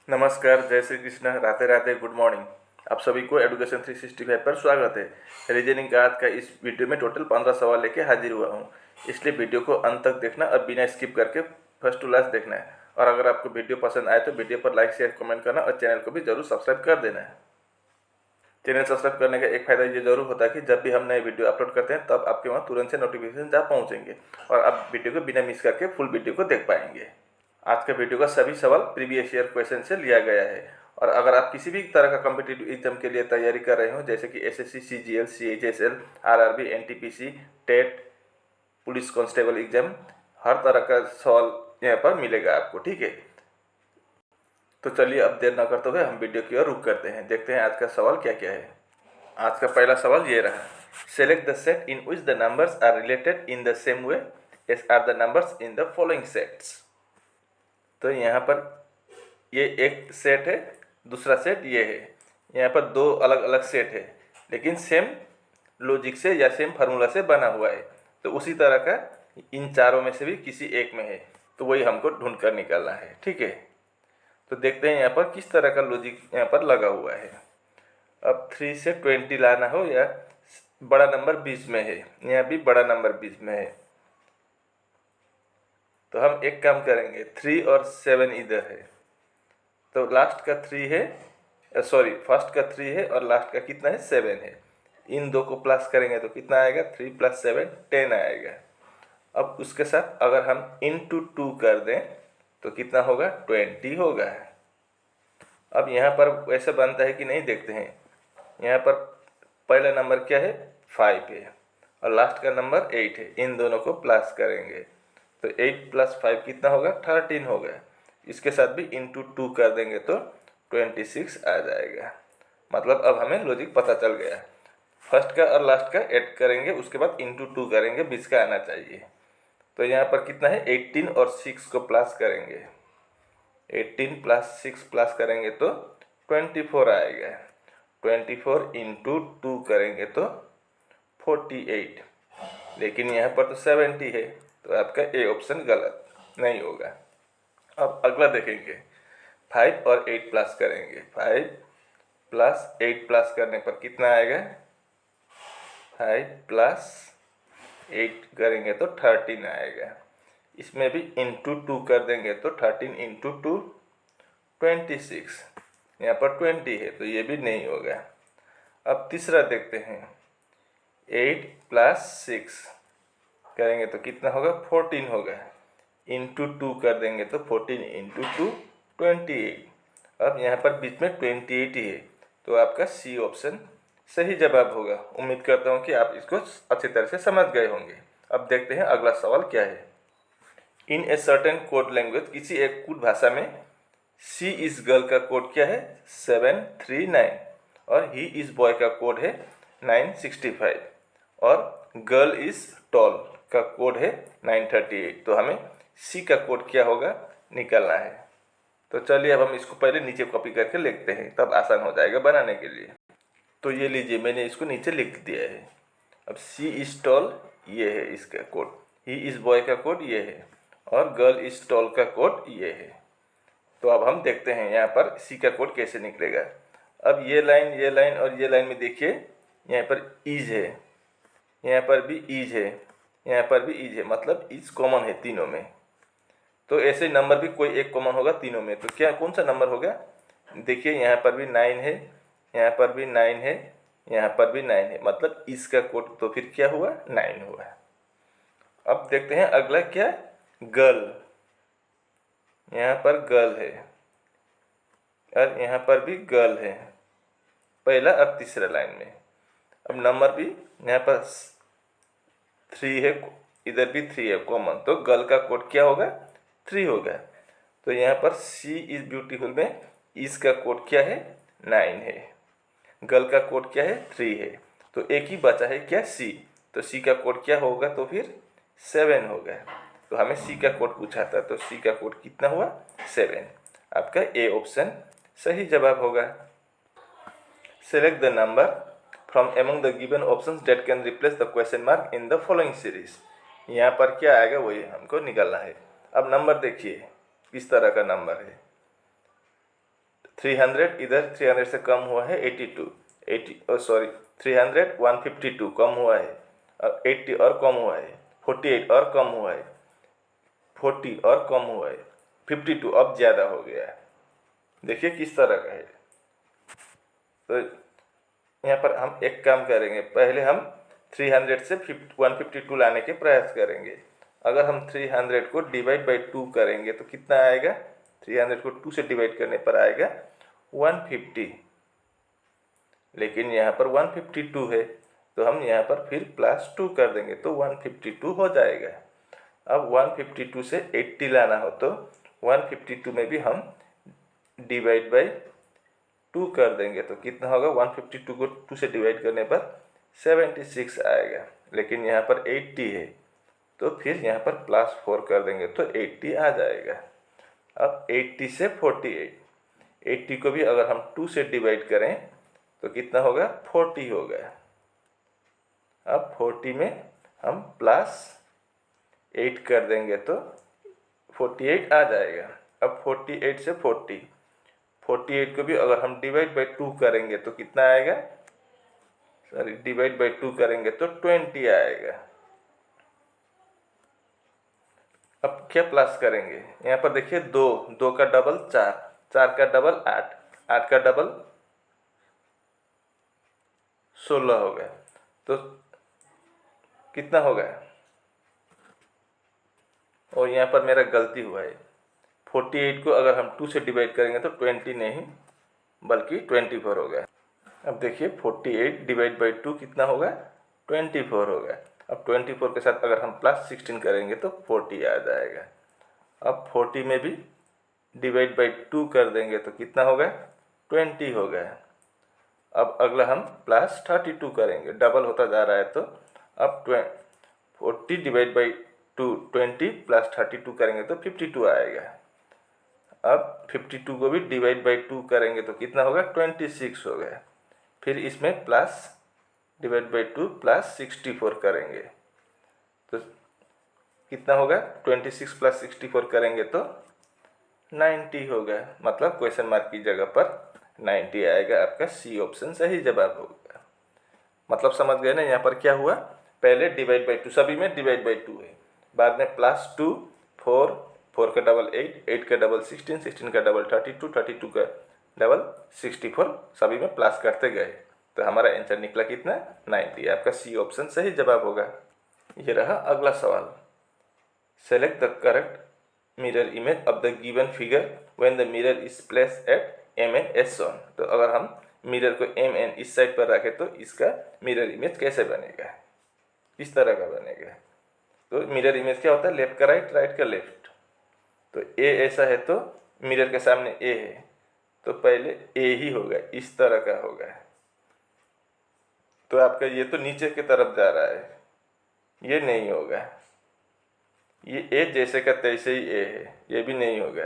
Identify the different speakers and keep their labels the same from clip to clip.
Speaker 1: नमस्कार, जय Shri Krishna, Radhe Radhe, good morning. आप सभी को एडुकेशन 365 पर स्वागत है। रीजनिंग का आज का इस वीडियो में टोटल 15 सवाल लेके हाजिर हुआ हूँ, इसलिए वीडियो को अंत तक देखना और बिना स्किप करके फर्स्ट टू लास्ट देखना है। और अगर आपको वीडियो पसंद आए तो वीडियो पर लाइक शेयर कमेंट करना और चैनल को भी जरूर सब्सक्राइब कर देना है। चैनल सब्सक्राइब करने का एक फ़ायदा ये जरूर होता है कि जब भी हम नए वीडियो अपलोड करते हैं तब आपके वहाँ तुरंत से नोटिफिकेशन जा पहुँचेंगे और आप वीडियो को बिना मिस करके फुल वीडियो को देख पाएंगे। आज के वीडियो का सभी सवाल प्रीवियस ईयर क्वेश्चन से लिया गया है। और अगर आप किसी भी तरह का कॉम्पिटिटिव एग्जाम के लिए तैयारी कर रहे हो, जैसे कि SSC, CGL, CHSL, RRB, NTPC, TET, police constable exam, हर तरह का सवाल यहाँ पर मिलेगा आपको, ठीक है। तो चलिए अब देर न करते हुए हम वीडियो की ओर रुख करते हैं, देखते हैं आज का सवाल क्या क्या है। आज का पहला सवाल ये रहा, select the set in which the numbers are related in the same way as are the numbers in the following sets. तो यहाँ पर ये एक सेट है, दूसरा सेट ये है। यहाँ पर दो अलग अलग सेट है, लेकिन सेम लॉजिक से या सेम फार्मूला से बना हुआ है। तो उसी तरह का इन चारों में से भी किसी एक में है, तो वही हमको ढूंढ कर निकालना है, ठीक है। तो देखते हैं यहाँ पर किस तरह का लॉजिक यहाँ पर लगा हुआ है। अब 3 से 20 लाना हो या बड़ा नंबर 20 में है, यहाँ भी बड़ा नंबर 20 में है, तो हम एक काम करेंगे, 3 और 7 इधर है, तो लास्ट का 3 है, सॉरी फर्स्ट का 3 है और लास्ट का कितना है, 7 है। इन दो को प्लस करेंगे तो कितना आएगा, 3 + 7 10 आएगा। अब उसके साथ अगर हम इंटू 2 कर दें तो कितना होगा, 20 होगा। अब यहाँ पर वैसे बनता है कि नहीं, देखते हैं। यहाँ पर पहला नंबर क्या है, 5 है और लास्ट का नंबर 8 है। इन दोनों को प्लस करेंगे तो 8 + 5 कितना होगा, 13 होगा। इसके साथ भी इंटू 2 कर देंगे तो 26 आ जाएगा। मतलब अब हमें लॉजिक पता चल गया। फर्स्ट का और लास्ट का ऐड करेंगे, उसके बाद इंटू 2 करेंगे, 20 का आना चाहिए। तो यहाँ पर कितना है, 18 और 6 को प्लस करेंगे, 18 + 6 प्लस करेंगे तो 24 आएगा। 24 इंटू 2 करेंगे तो 48, लेकिन यहाँ पर तो 70 है, तो आपका ए ऑप्शन गलत नहीं होगा। अब अगला देखेंगे, 5 और 8 प्लस करेंगे, 5 + 8 प्लस करने पर कितना आएगा, 5 + 8 करेंगे तो 13 आएगा। इसमें भी इंटू 2 कर देंगे तो 13 इंटू 2 26, यहाँ पर 20 है, तो ये भी नहीं होगा। अब तीसरा देखते हैं, 8 + 6 करेंगे तो कितना होगा, 14 होगा। इंटू 2 कर देंगे तो 14 इंटू 2 28। अब यहाँ पर बीच में 28 ही है, तो आपका सी ऑप्शन सही जवाब होगा। उम्मीद करता हूँ कि आप इसको अच्छी तरह से समझ गए होंगे। अब देखते हैं अगला सवाल क्या है। इन ए सर्टेन कोड लैंग्वेज, किसी एक कोड भाषा में सी इज गर्ल का कोड क्या है, 739 और ही इज बॉय का कोड है 965 और गर्ल इज टॉल का कोड है 938। तो हमें सी का कोड क्या होगा निकालना है। तो चलिए अब हम इसको पहले नीचे कॉपी करके लिखते हैं, तब आसान हो जाएगा बनाने के लिए। तो ये लीजिए, मैंने इसको नीचे लिख दिया है। अब सी इज टॉल ये है इसका कोड, ही इज बॉय का कोड ये है और गर्ल इज टॉल का कोड ये है। तो अब हम देखते हैं यहाँ पर सी का कोड कैसे निकलेगा। अब ये लाइन और ये लाइन में देखिए, यहाँ पर इज है, यहाँ पर भी इज है, यहाँ पर भी इज है, मतलब इज कॉमन है तीनों में। तो ऐसे नंबर भी कोई एक कॉमन होगा तीनों में, तो क्या कौन सा नंबर होगा, देखिए यहाँ पर भी 9 है, यहाँ पर भी 9 है, यहाँ पर भी 9 है, मतलब इसका कोड तो फिर क्या हुआ, 9 हुआ। अब देखते हैं अगला क्या, गर्ल। यहाँ पर गर्ल है और यहाँ पर भी गर्ल है, पहला और तीसरा लाइन में। अब नंबर भी यहाँ पर 3 है, इधर भी 3 है कॉमन, तो गर्ल का कोड क्या होगा, 3 होगा। तो यहाँ पर सी इज ब्यूटीफुल में इस का कोड क्या है, 9 है, गर्ल का कोड क्या है, 3 है। तो एक ही बचा है क्या, सी। तो सी का कोड क्या होगा, तो फिर 7 होगा। तो हमें सी का कोड पूछा था, तो सी का कोड कितना हुआ, 7। आपका ए ऑप्शन सही जवाब होगा। Select the number from among the given options that can replace the question mark in the following series. यहाँ पर क्या आएगा वही हमको निकालना है। अब नंबर देखिए किस तरह का नंबर है, 300 इधर 300 से कम हुआ है 82, 300 152 कम हुआ है, और 80 और कम हुआ है, 48 और कम हुआ है, 40 और कम हुआ है, 52 अब ज़्यादा हो गया है। देखिए किस तरह का है। तो यहाँ पर हम एक काम करेंगे, पहले हम 300 से 152 लाने के प्रयास करेंगे। अगर हम 300 को डिवाइड बाई 2 करेंगे तो कितना आएगा? 300 को 2 से डिवाइड करने पर आएगा 150, लेकिन यहाँ पर 152 है तो हम यहाँ पर फिर +2 कर देंगे तो 152 हो जाएगा। अब 152 से 80 लाना हो तो 152 में भी हम डिवाइड बाई 2 कर देंगे तो कितना होगा? 152 को 2 से डिवाइड करने पर 76 आएगा, लेकिन यहाँ पर 80 है तो फिर यहाँ पर +4 कर देंगे तो 80 आ जाएगा। अब 80 से 48, 80 को भी अगर हम 2 से डिवाइड करें तो कितना होगा? 40 होगा। अब 40 में हम +8 कर देंगे तो 48 आ जाएगा। अब 48 से 48 को भी अगर हम डिवाइड बाई 2 करेंगे तो कितना आएगा? डिवाइड बाई 2 करेंगे तो 20 आएगा। अब क्या प्लस करेंगे? यहाँ पर देखिए 2 का डबल 4, 4 का डबल 8, 8 का डबल 16 हो गया, तो कितना होगा? और यहाँ पर मेरा गलती हुआ है, 48 को अगर हम 2 से डिवाइड करेंगे तो 20 नहीं बल्कि 24 होगा। अब देखिए 48 डिवाइड बाई 2 कितना होगा? 24 होगा। अब 24 के साथ अगर हम +16 करेंगे तो 40 आ जाएगा। अब 40 में भी डिवाइड बाई 2 कर देंगे तो कितना होगा? 20 होगा। अब अगला हम +32 करेंगे, डबल होता जा रहा है तो अब 40 डिवाइड बाई 2 20 +32 करेंगे तो 52 आएगा। अब 52 को भी डिवाइड बाई 2 करेंगे तो कितना होगा? 26 होगा। फिर इसमें प्लस डिवाइड बाई 2 +64 करेंगे तो कितना होगा? 26 + 64 करेंगे तो 90 होगा। मतलब क्वेश्चन मार्क की जगह पर 90 आएगा। आपका सी ऑप्शन सही जवाब होगा। मतलब समझ गए ना यहाँ पर क्या हुआ? पहले डिवाइड बाई 2, सभी में डिवाइड बाई 2 है, बाद में +2, 4, 4 का डबल 8, 8 का डबल 16, 16 का डबल 32, 32 का डबल 64, सभी में प्लस करते गए तो हमारा आंसर निकला कितना? 90। आपका सी ऑप्शन सही जवाब होगा। ये रहा अगला सवाल। Select the correct mirror image of the given figure when the mirror is placed at MN as shown. तो अगर हम मिरर को MN इस साइड पर रखें तो इसका मिरर इमेज कैसे बनेगा? किस तरह का बनेगा? तो मिरर इमेज क्या होता है? लेफ्ट का राइट, राइट का लेफ्ट। तो ए ऐसा है तो मिरर के सामने ए है तो पहले ए ही होगा, इस तरह का होगा। तो आपका ये तो नीचे की तरफ जा रहा है, ये नहीं होगा। ये ए जैसे का तैसे ही ए है, ये भी नहीं होगा,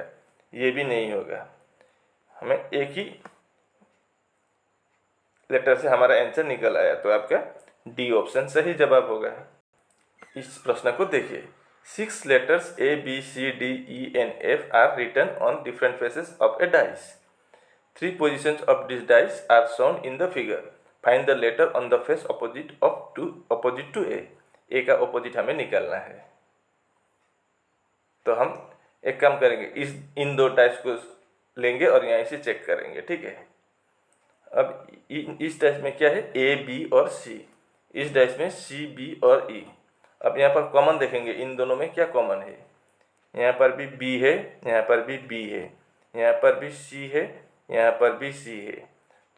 Speaker 1: ये भी नहीं होगा। हमें एक ही लेटर से हमारा आंसर निकल आया तो आपका डी ऑप्शन सही जवाब होगा। इस प्रश्न को देखिए। 6 letters A, B, C, D, E and F are written on different faces of a dice. 3 positions of this dice are shown in the figure. Find the letter on the face opposite to A. A का opposite हमें निकालना है। तो हम एक काम करेंगे, इन 2 dice को लेंगे और यहाँ से चेक करेंगे, ठीक है। अब इस डाइस में क्या है? A, B और C। इस डाइस में C, B और E। अब यहाँ पर कॉमन देखेंगे, इन दोनों में क्या कॉमन है? यहाँ पर भी B है, यहाँ पर भी B है, यहाँ पर भी C है, यहाँ पर भी C है।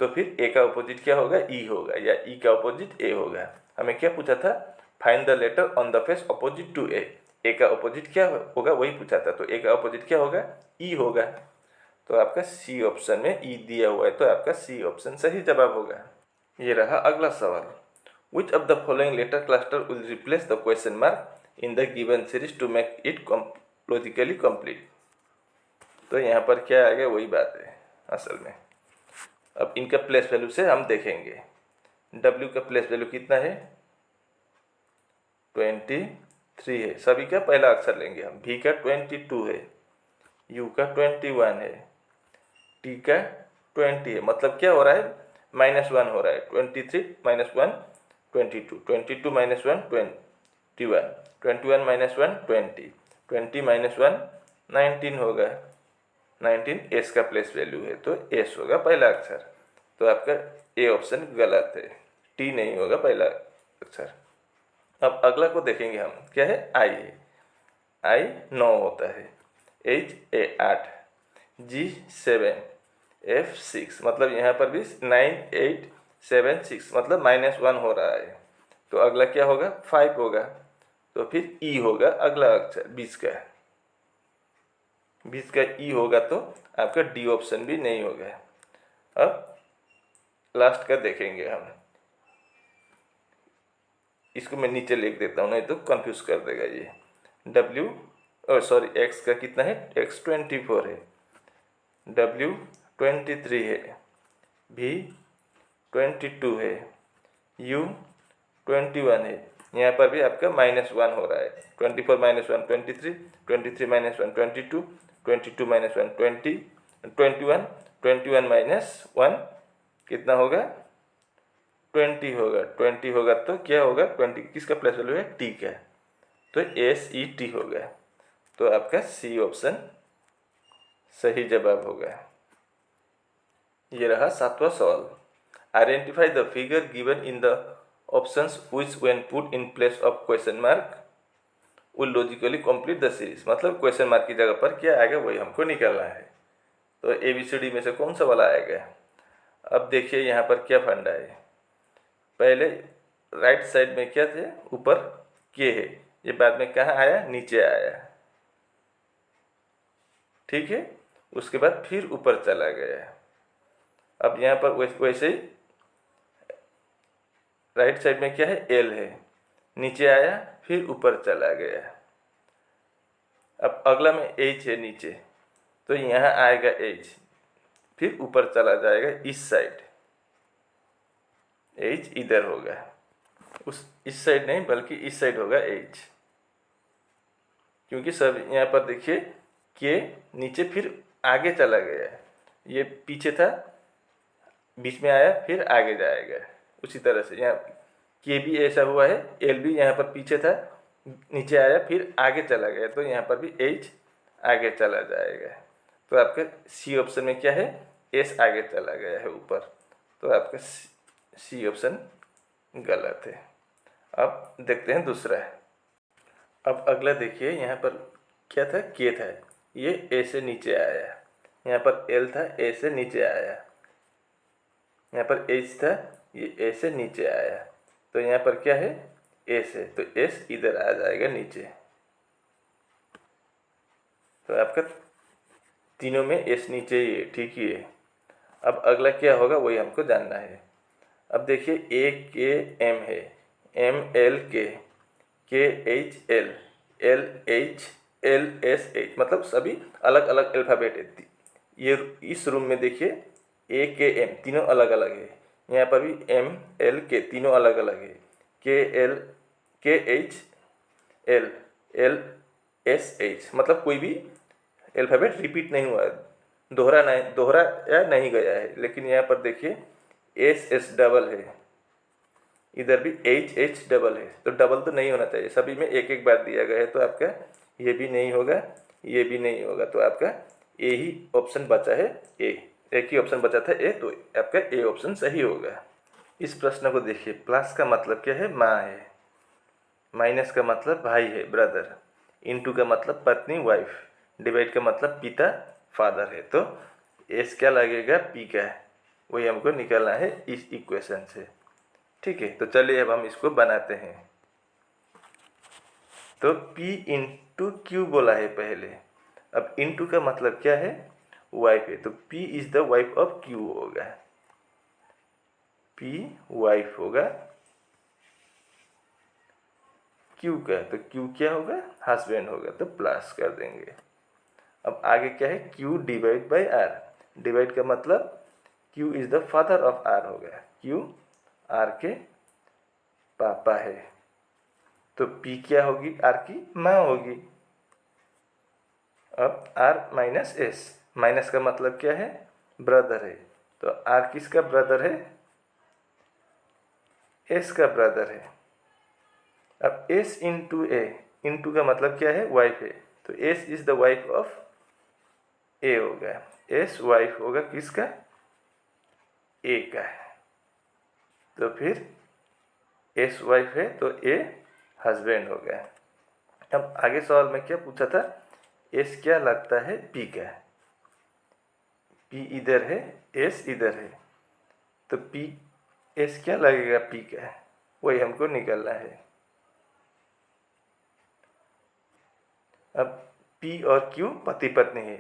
Speaker 1: तो फिर A का अपोजिट क्या होगा? E होगा, या E का अपोजिट A होगा। हमें क्या पूछा था? Find the letter on the face opposite to A। A का अपोजिट क्या होगा वही पूछा था, तो A का अपोजिट क्या होगा? E होगा। तो आपका C ऑप्शन में E दिया हुआ है तो आपका C ऑप्शन सही जवाब होगा। ये रहा अगला सवाल। Which of the following letter cluster will replace the question mark in the given series to make it logically complete? तो यहाँ पर क्या आएगा वही बात है असल में। अब इनका प्लेस वैल्यू से हम देखेंगे। W का प्लेस वैल्यू कितना है? 23 है। सभी का पहला अक्षर लेंगे हम। V का 22 है, U का 21 है, टी का 20 है, मतलब क्या हो रहा है, -1 हो रहा है। 23 - 1 22, 22 - 1 21, 21 - 1 20, 20 - 1 19 होगा। 19 एस का प्लेस वैल्यू है, तो एस होगा पहला अक्षर। तो आपका ए ऑप्शन गलत है, टी नहीं होगा पहला अक्षर। अब अगला को देखेंगे हम, क्या है, आई है। आई 9 होता है, एच 8, जी 7, एफ 6, मतलब यहाँ पर भी 9 8 7 6, मतलब -1 हो रहा है। तो अगला क्या होगा, 5 होगा। तो फिर ई होगा अगला अक्षर 20 का, 20 का ई होगा, तो आपका डी ऑप्शन भी नहीं होगा। अब लास्ट का देखेंगे हम, इसको मैं नीचे लिख देता हूँ, नहीं तो कंफ्यूज कर देगा ये। डब्ल्यू सॉरी एक्स का कितना है, एक्स 24 है, डब्ल्यू 23 है, भी 22 है, यू 21 है। यहाँ पर भी आपका -1 हो रहा है। 24 - 1 23, 23 - 1 22, 22 - 1 20, 21, 21 - 1 कितना होगा, 20 होगा। 20 होगा तो क्या होगा, 20 किसका प्लेस वैल्यू है, टी का, तो एस ई टी होगा। तो आपका सी ऑप्शन सही जवाब होगा। ये रहा 7वां सवाल। Identify the figure given in the options which when put in place of question mark will logically complete the series, मतलब क्वेश्चन मार्क की जगह पर क्या आएगा वही हमको निकालना है। तो ABCD में से कौन सा वाला आएगा। अब देखिए यहाँ पर क्या फंडा है, पहले राइट साइड में क्या थे, ऊपर के है, ये बाद में कहाँ आया, नीचे आया, ठीक है। उसके बाद फिर ऊपर चला गया। अब यहाँ पर वैसे ही राइट साइड में क्या है, एल है, नीचे आया फिर ऊपर चला गया। अब अगला में एच है नीचे, तो यहाँ आएगा एच, फिर ऊपर चला जाएगा इस साइड, एच इधर होगा, उस इस साइड नहीं बल्कि इस साइड होगा एच, क्योंकि सब यहाँ पर देखिए के नीचे फिर आगे चला गया, ये पीछे था बीच में आया फिर आगे जाएगा। उसी तरह से यहाँ के भी ऐसा हुआ है, एल भी यहाँ पर पीछे था नीचे आया फिर आगे चला गया, तो यहाँ पर भी एच आगे चला जाएगा। तो आपका सी ऑप्शन में क्या है, एस आगे चला गया है ऊपर, तो आपका सी ऑप्शन गलत है। अब देखते हैं दूसरा। अब अगला देखिए, यहाँ पर क्या था, के था, ये ए से नीचे आया, यहाँ पर एल था ए से नीचे आया, यहाँ पर एच था ये ए से नीचे आया, तो यहाँ पर क्या है, एस है, तो एस इधर आ जाएगा नीचे। तो आपका तीनों में एस नीचे ही है, ठीक ही है। अब अगला क्या होगा वही हमको जानना है। अब देखिए ए के एम है, एम एल के H L, L H L S H, मतलब सभी अलग अलग अल्फ़ाबेट है। ये इस रूम में देखिए ए के एम तीनों अलग अलग है, यहाँ पर भी एम एल के तीनों अलग अलग है, के एल के H L L S H, मतलब कोई भी अल्फ़ाबेट रिपीट नहीं हुआ है, दोहराया नहीं गया है। लेकिन यहाँ पर देखिए एस एस डबल है, इधर भी एच एच डबल है, तो डबल तो नहीं होना चाहिए, सभी में एक एक बार दिया गया है, तो आपका ये भी नहीं होगा ये भी नहीं होगा, तो आपका ए ही ऑप्शन बचा है, ए एक ही ऑप्शन बचा था ए, तो आपका ए ऑप्शन सही होगा। इस प्रश्न को देखिए, प्लस का मतलब क्या है, माँ है, माइनस का मतलब भाई है, ब्रदर, इनटू का मतलब पत्नी, वाइफ, डिवाइड का मतलब पिता, फादर है, तो एस क्या लगेगा, पी का, वही हमको निकालना है इस इक्वेशन से, ठीक है। तो चलिए अब हम इसको बनाते हैं। तो P इंटू क्यू बोला है पहले, अब इंटू का मतलब क्या है, वाइफ है, तो P is the wife of Q होगा, P वाइफ होगा क्यू का, तो क्यू क्या होगा, हस्बैंड होगा, तो प्लस कर देंगे। अब आगे क्या है, Q divide by R, divide का मतलब Q is the father of R होगा, क्यू आर के पापा है, तो पी क्या होगी, आर की माँ होगी। अब आर माइनस एस, माइनस का मतलब क्या है, ब्रदर है। तो आर किसका ब्रदर है? एस का ब्रदर है। अब एस इंटू ए, इंटू का मतलब क्या है? वाइफ है। तो S is the wife of A हो गया। एस वाइफ होगा किसका? ए का है। तो फिर एस वाइफ है तो ए हस्बैंड हो गया। अब आगे सवाल में क्या पूछा था? एस क्या लगता है पी का? पी इधर है, एस इधर है, तो पी एस क्या लगेगा पी का? वही हमको निकालना है। अब पी और क्यू पति पत्नी है।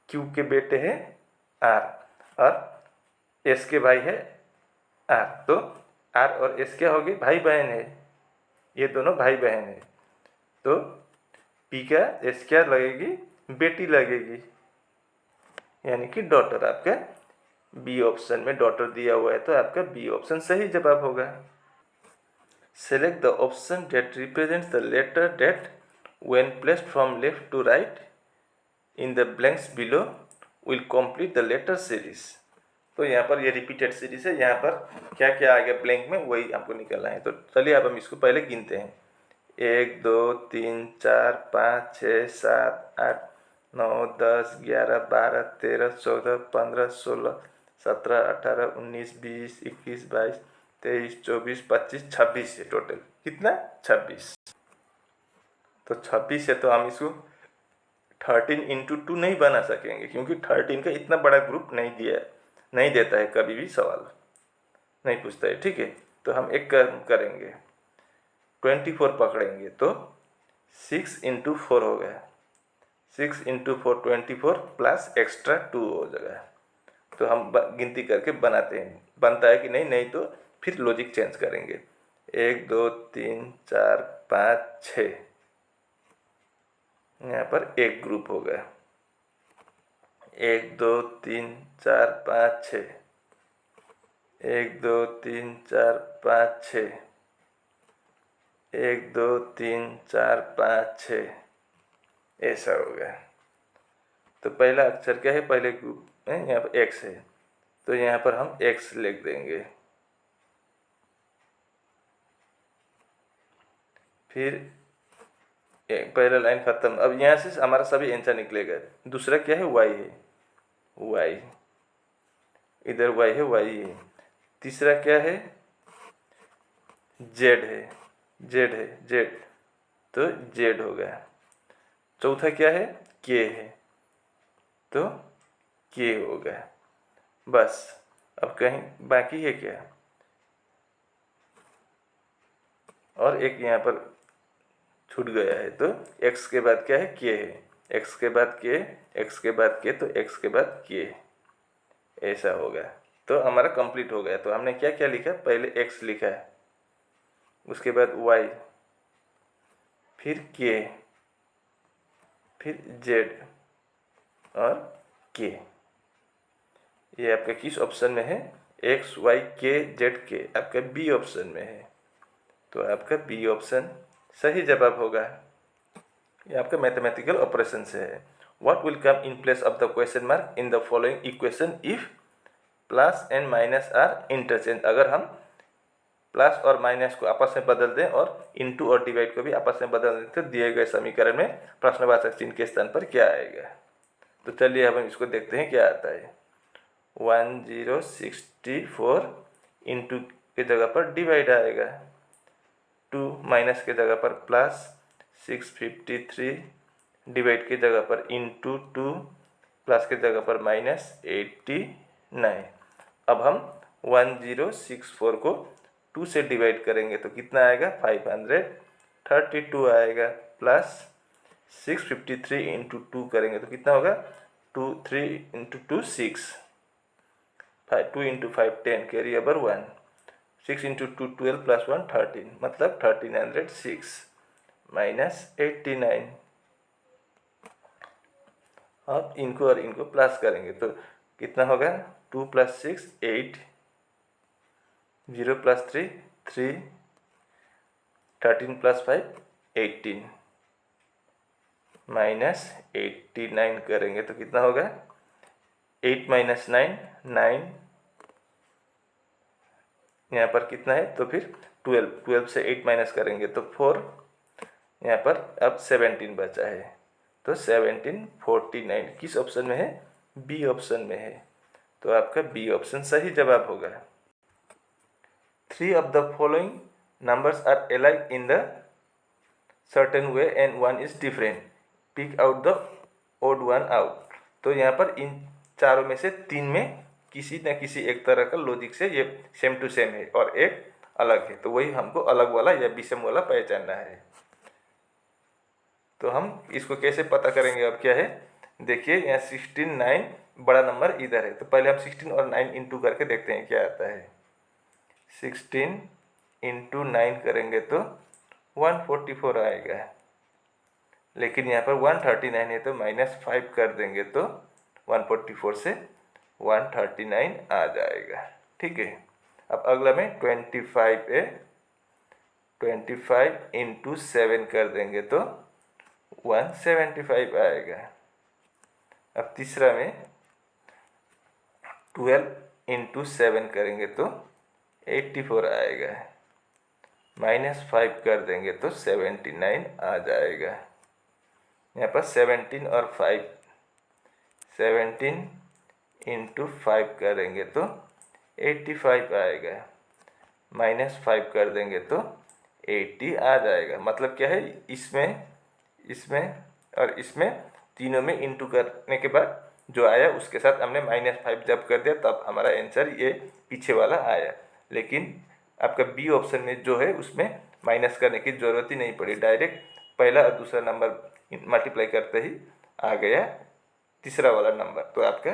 Speaker 1: क्यू के बेटे हैं आर और एस के भाई है आर। तो आर और एस क्या होगी? भाई बहन है। ये दोनों भाई बहन है। तो पी का एस क्या लगेगी? बेटी लगेगी, यानी कि डॉटर। आपका बी ऑप्शन में डॉटर दिया हुआ है, तो आपका बी ऑप्शन सही जवाब होगा। Select the option that represents the letter that when placed from left to right in the blanks below will complete the letter series। तो यहाँ पर ये रिपीटेड सीरीज है। यहाँ पर क्या क्या आ गया ब्लैंक में, वही आपको निकालना है। तो चलिए अब हम इसको पहले गिनते हैं। 1 2 3 4 5 6 7 8 9 10 11 12 13 14 15 16 17 18 19 20 21 22 23 24 25 26 है टोटल। कितना? 26। तो 26 है तो हम इसको 13 इंटू 2 नहीं बना सकेंगे, क्योंकि 13 का इतना बड़ा ग्रुप नहीं देता है, कभी भी सवाल नहीं पूछता है। ठीक है, तो हम एक करेंगे, 24 पकड़ेंगे तो 6 इंटू 4 हो गया। 6 इंटू 4 24 प्लस एक्स्ट्रा 2 हो जाएगा। तो हम गिनती करके बनाते हैं, बनता है कि नहीं, नहीं तो फिर लॉजिक चेंज करेंगे। 1 2 3 4 5 6, यहाँ पर एक ग्रुप हो गया। 1 2 3 4 5 6, 1 2 3 4 5 6, 1 2 3 4 5 6, ऐसा हो गया। तो पहला अक्षर क्या है? पहले ग्रुप में यहाँ पर एक्स है, तो यहाँ पर हम एक्स लिख देंगे। फिर पहला लाइन खत्म। अब यहाँ से हमारा सभी आंसर निकलेगा। दूसरा क्या है? वाई है, वाई इधर वाई है, वाई है। तीसरा क्या है? जेड है, जेड है, जेड, तो जेड हो गया। चौथा क्या है? के है, तो के हो गया। बस, अब कहीं बाकी है क्या? और एक यहाँ पर छूट गया है, तो x के बाद क्या है? के है। x के बाद के, x के बाद के, तो x के बाद के, ऐसा होगा। तो हमारा कंप्लीट हो गया। तो हमने क्या क्या लिखा? पहले x लिखा है, उसके बाद y, फिर k, फिर z और k। ये आपका किस ऑप्शन में है? x y k z k आपका बी ऑप्शन में है। तो आपका बी ऑप्शन सही जवाब होगा। ये आपका मैथमेटिकल ऑपरेशन से है। What will come in place of the question mark in the following equation if plus and minus are interchange. अगर हम प्लस और माइनस को आपस में बदल दें और इनटू और डिवाइड को भी आपस में बदल दें, तो दिए गए समीकरण में प्रश्नवाचक चिन्ह के स्थान पर क्या आएगा? तो चलिए अब हम इसको देखते हैं क्या आता है। 1064 इंटू की जगह पर डिवाइड आएगा, 2 माइनस की जगह पर प्लस, 653 डिवाइड की जगह पर इंटू 2, प्लस की जगह पर -89। अब हम 1064 को 2 से डिवाइड करेंगे तो कितना आएगा? 532 आएगा, प्लस 653 इंटू 2 करेंगे तो कितना होगा? 3 into 2 6, 2 into 5 10, carry over 1, 6 into 2 12 plus 1 13, मतलब 1306 -89। अब इनको और इनको प्लस करेंगे तो कितना होगा? 2 प्लस 6 8, 0 प्लस 3 3, 13 प्लस 5 18, -89 करेंगे तो कितना होगा? 8 माइनस 9 9, यहाँ पर कितना है तो फिर 12, 12 से 8 माइनस करेंगे तो 4, यहाँ पर अब 17 बचा है तो 17 49 किस ऑप्शन में है? बी ऑप्शन में है। तो आपका बी ऑप्शन सही जवाब होगा। 3 of the following numbers are alike in the certain way and one is different. Pick out the odd one out. तो यहाँ पर इन चारों में से 3 में किसी न किसी एक तरह का लॉजिक से ये सेम टू सेम है और एक अलग है, तो वही हमको अलग वाला या विषम वाला पहचानना है। तो हम इसको कैसे पता करेंगे? अब क्या है देखिए, यहाँ 16 9 बड़ा नंबर इधर है, तो पहले हम 16 और 9 इंटू करके देखते हैं क्या आता है। 16 इंटू 9 करेंगे तो 144 आएगा, लेकिन यहाँ पर 139 है तो -5 कर देंगे तो 144 से 139 आ जाएगा। ठीक है, अब अगला में 25 है, 25 इंटू 7 कर देंगे तो 175 आएगा। अब तीसरा में 12 इंटू 7 करेंगे तो 84 आएगा, -5 कर देंगे तो 79 आ जाएगा। यहाँ पर 17 और 5, 17 इंटू 5 करेंगे तो 85 आएगा, -5 कर देंगे तो 80 आ जाएगा। मतलब क्या है, इसमें और इसमें तीनों में इंटू करने के बाद जो आया उसके साथ हमने -5 जब कर दिया तब हमारा आंसर ये पीछे वाला आया। लेकिन आपका बी ऑप्शन में जो है उसमें माइनस करने की ज़रूरत ही नहीं पड़ी, डायरेक्ट पहला और दूसरा नंबर मल्टीप्लाई करते ही आ गया तीसरा वाला नंबर। तो आपका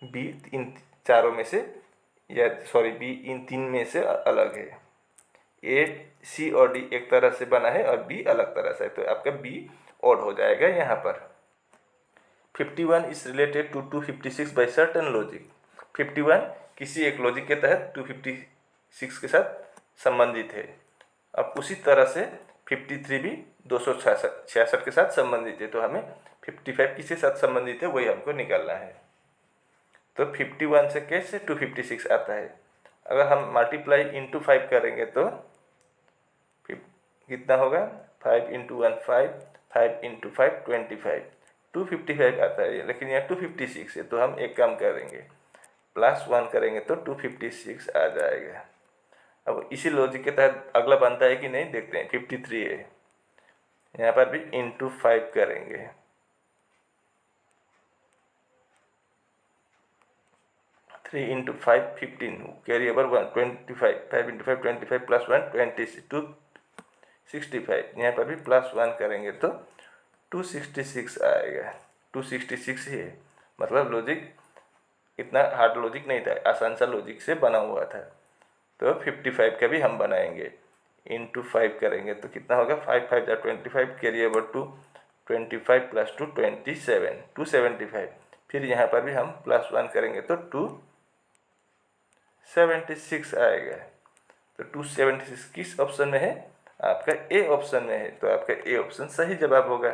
Speaker 1: बी इन चारों में से बी इन 3 में से अलग है। ए, सी और डी एक तरह से बना है और बी अलग तरह से है, तो आपका बी ऑड हो जाएगा यहाँ पर। 51 is related to 256 by certain logic. 51 किसी एक लॉजिक के तहत 256 के साथ संबंधित है। अब उसी तरह से 53 भी 266 के साथ संबंधित है, तो हमें 55 किसके साथ संबंधित है वही हमको निकालना है। तो 51 से कैसे 256 आता है? अगर हम मल्टीप्लाई इंटू 5 करेंगे तो कितना होगा? 5 इंटू 1 5, 5 इंटू 5 25, 255 आता है, लेकिन यहाँ 256 है, तो हम एक काम करेंगे +1 करेंगे तो 256 आ जाएगा। अब इसी लॉजिक के तहत अगला बनता है कि नहीं देखते हैं। 53 है, यहाँ पर भी इंटू 5 करेंगे, three into 5 15, carry over 1 25, 5 into 5 25 +1 22 65, यहाँ पर भी +1 करेंगे तो 266 आएगा। 266 ही है, मतलब लॉजिक इतना हार्ड लॉजिक नहीं था, आसान सा लॉजिक से बना हुआ था। तो 55 का भी हम बनाएंगे, इंटू 5 करेंगे तो कितना होगा? 5 5 जा 25, कैरी ओवर 2 25 + 2 27, 275। फिर यहाँ पर भी हम +1 करेंगे तो 276 आएगा। तो 276 किस ऑप्शन में है? आपका ए ऑप्शन में है, तो आपका ए ऑप्शन सही जवाब होगा।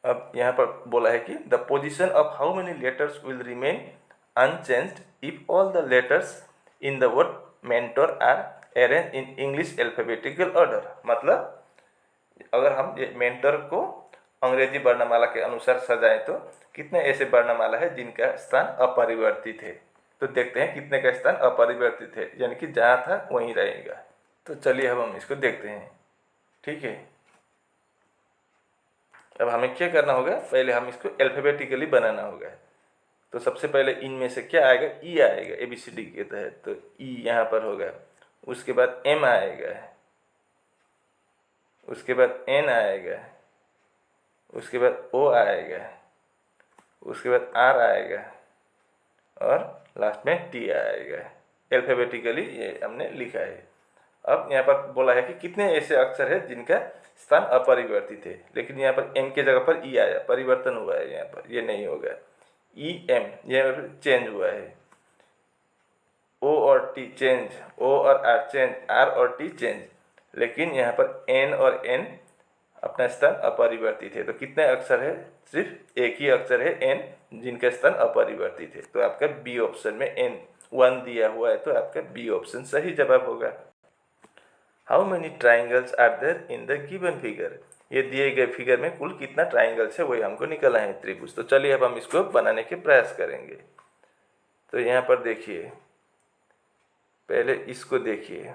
Speaker 1: अब यहाँ पर बोला है कि the position of how many letters will remain unchanged if all the letters in the word mentor are arrange in English alphabetical order. मतलब अगर हम ये मेंटर को अंग्रेजी वर्णमाला के अनुसार सजाएं तो कितने ऐसे वर्णमाला है जिनका स्थान अपरिवर्तित है। तो देखते हैं कितने का स्थान अपरिवर्तित है, यानी कि जहाँ था वहीं रहेगा। तो चलिए अब हम इसको देखते हैं। ठीक है, अब हमें क्या करना होगा, पहले हम इसको अल्फाबेटिकली बनाना होगा। तो सबसे पहले इनमें से क्या आएगा? ई आएगा ABCD के तहत, तो ई यहाँ पर होगा। उसके बाद M आएगा, उसके बाद N आएगा, उसके बाद O आएगा, उसके बाद R आएगा और लास्ट में T आएगा। अल्फाबेटिकली ये हमने लिखा है। अब यहाँ पर बोला है कि कितने ऐसे अक्षर है जिनका स्थान अपरिवर्तित है, लेकिन यहाँ पर M के जगह पर E आया, परिवर्तन हुआ है। यहाँ पर ये नहीं होगा, EM यहाँ पर चेंज हुआ है। O और T चेंज, O और R चेंज, R और T चेंज, लेकिन यहाँ पर N और N अपना स्थान अपरिवर्तित है। तो कितने अक्षर है? सिर्फ एक ही अक्षर है N जिनका स्थान अपरिवर्तित है। तो आपका बी ऑप्शन में N1 दिया हुआ है, तो आपका बी ऑप्शन सही जवाब होगा। How many triangles are there in the given figure? ये दिए गए फिगर में कुल कितना ट्राइंगल्स है वही हमको निकालना है, त्रिभुज। तो चलिए अब हम इसको बनाने के प्रयास करेंगे। तो यहाँ पर देखिए, पहले इसको देखिए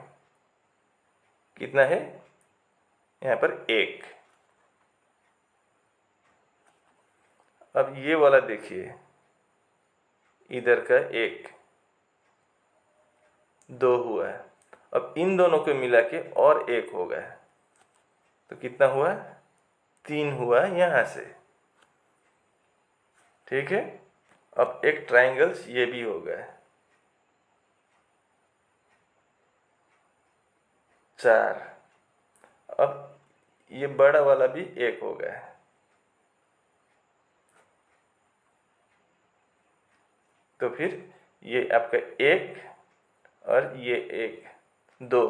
Speaker 1: कितना है, यहाँ पर 1। अब ये वाला देखिए, इधर का 1, 2 हुआ है। अब इन दोनों को मिला के और 1 होगा, तो कितना हुआ, 3 हुआ यहाँ से। ठीक है, अब एक ट्राइंगल्स ये भी हो गया, 4। अब ये बड़ा वाला भी 1 हो गया, तो फिर ये आपका 1 और ये 1, 2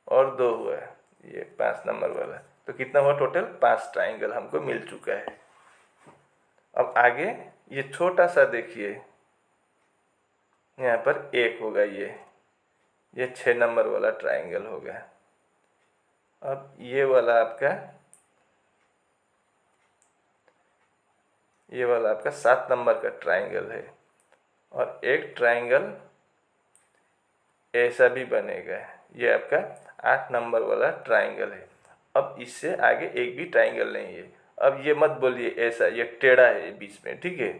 Speaker 1: और 2 हुआ है, ये 5 नंबर वाला। तो कितना हुआ टोटल, 5 ट्राइंगल हमको मिल चुका है। अब आगे ये छोटा सा देखिए, यहाँ पर 1 होगा, ये 6 नंबर वाला ट्राइंगल होगा। अब ये वाला आपका 7 नंबर का ट्राइंगल है, और एक ट्राइंगल ऐसा भी बनेगा, ये आपका 8 नंबर वाला ट्राइंगल है। अब इससे आगे एक भी ट्राइंगल नहीं है। अब ये मत बोलिए ऐसा, ये टेढ़ा है बीच में, ठीक है,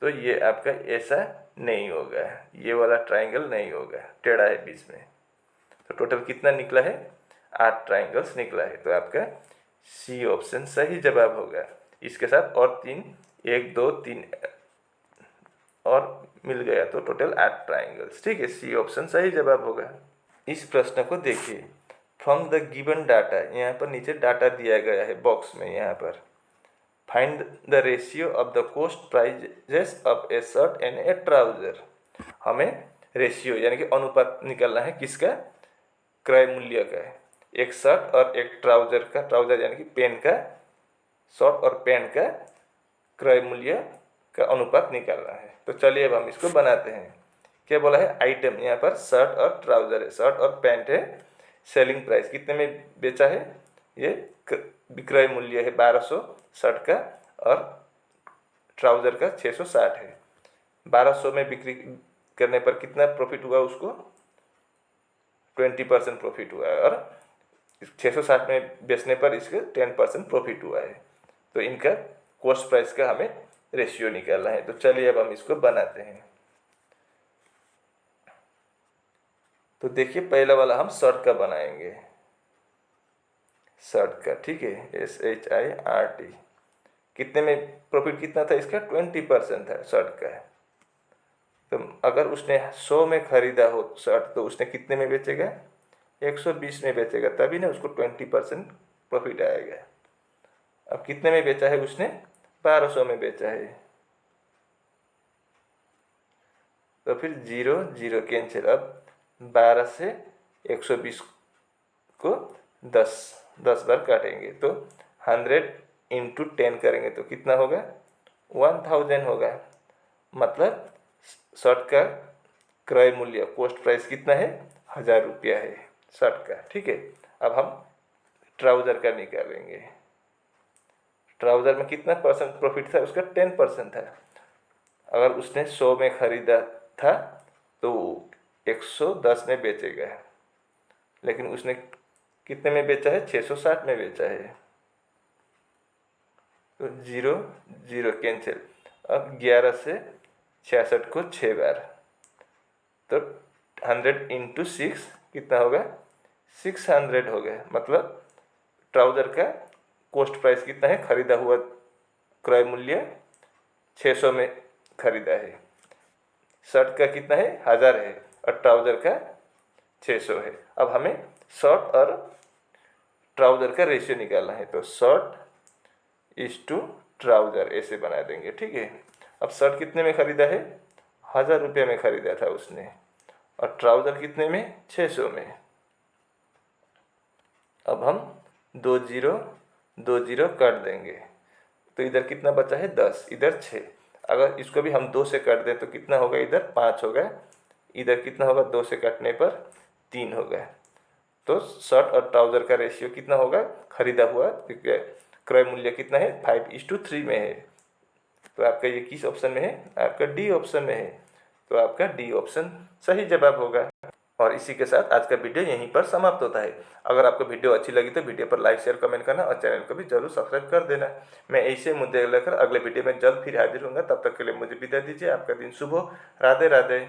Speaker 1: तो ये आपका ऐसा नहीं होगा, ये वाला ट्राइंगल नहीं होगा, टेढ़ा है बीच में। तो टोटल कितना निकला है, 8 ट्राइंगल्स निकला है। तो आपका सी ऑप्शन सही जवाब होगा। इसके साथ और 3, 1 2 3 और मिल गया, तो टोटल 8 ट्राइंगल्स। ठीक है, सी ऑप्शन सही जवाब होगा। इस प्रश्न को देखिए, फ्रॉम द गिवन डाटा, यहाँ पर नीचे डाटा दिया गया है बॉक्स में, यहाँ पर find the ratio of the cost prices of a shirt and a trouser. हमें रेशियो यानी कि अनुपात निकालना है, किसका, क्रय मूल्य का है, एक शर्ट और एक ट्राउजर का, ट्राउजर यानी कि पैंट का, शर्ट और पैंट का क्रय मूल्य का अनुपात निकालना है। तो चलिए अब हम इसको बनाते हैं। क्या बोला है, आइटम, यहाँ पर शर्ट और ट्राउजर है, शर्ट और पैंट है, सेलिंग प्राइस कितने में बेचा है, ये विक्रय मूल्य है 1200 शर्ट का, और ट्राउजर का 660 है। 1200 में बिक्री करने पर कितना प्रॉफिट हुआ उसको, 20% प्रॉफिट हुआ है, और 660 में बेचने पर इसके 10% प्रॉफिट हुआ है। तो इनका कॉस्ट प्राइस का हमें रेशियो निकालना है। तो चलिए अब हम इसको बनाते हैं। तो देखिए, पहला वाला हम शर्ट का बनाएंगे, शर्ट का, ठीक है, SHIRT। कितने में प्रॉफिट कितना था इसका, 20% था शर्ट का। तो अगर उसने 100 में खरीदा हो शर्ट, तो उसने कितने में बेचेगा, 120 में बेचेगा, तभी ना उसको 20% प्रॉफिट आएगा। अब कितने में बेचा है उसने, 1200 में बेचा है, तो फिर 0 0 कैंसिल। अब 12 से 120 को 10 बार काटेंगे, तो 100 इंटू 10 करेंगे तो कितना होगा, 1000 होगा। मतलब शर्ट का क्रय मूल्य, कॉस्ट प्राइस कितना है, 1000 रुपया है शर्ट का। ठीक है, अब हम ट्राउज़र का निकालेंगे। ट्राउज़र में कितना परसेंट प्रॉफिट था उसका, 10% था। अगर उसने 100 में खरीदा था तो 110 में बेचेगा, लेकिन उसने कितने में बेचा है, 660 में बेचा है, तो 0 0 कैंसिल। अब 11 से 66 को 6 बार, तो 100 इंटू 6 कितना होगा, 600 हो गया। मतलब ट्राउज़र का कॉस्ट प्राइस कितना है, खरीदा हुआ क्रय मूल्य 600 में खरीदा है, शर्ट का कितना है, 1000 है, और ट्राउज़र का 600 है। अब हमें शर्ट और ट्राउज़र का रेशियो निकालना है, तो शर्ट इज टू ट्राउज़र ऐसे बना देंगे। ठीक है, अब शर्ट कितने में खरीदा है, 1000 रुपये में खरीदा था उसने, और ट्राउज़र कितने में, 600 में। अब हम 2 0 2 0 काट देंगे, तो इधर कितना बचा है, 10, इधर 6। अगर इसको भी हम 2 से काट दें तो कितना होगा, इधर 5 होगा, इधर कितना होगा, 2 से काटने पर 3 होगा। तो शर्ट और ट्राउज़र का रेशियो कितना होगा, खरीदा हुआ क्योंकि क्रय मूल्य कितना है, 5:3 में है। तो आपका ये किस ऑप्शन में है, आपका डी ऑप्शन में है। तो आपका डी ऑप्शन सही जवाब होगा। और इसी के साथ आज का वीडियो यहीं पर समाप्त होता है। अगर आपको वीडियो अच्छी लगी तो वीडियो पर लाइक शेयर कमेंट करना और चैनल को भी जरूर सब्सक्राइब कर देना। मैं ऐसे मुद्दे लेकर अगले वीडियो में जल्द फिर हाजिर होऊंगा। तब तक के लिए मुझे विदा दीजिए। आपका दिन शुभ हो। राधे राधे।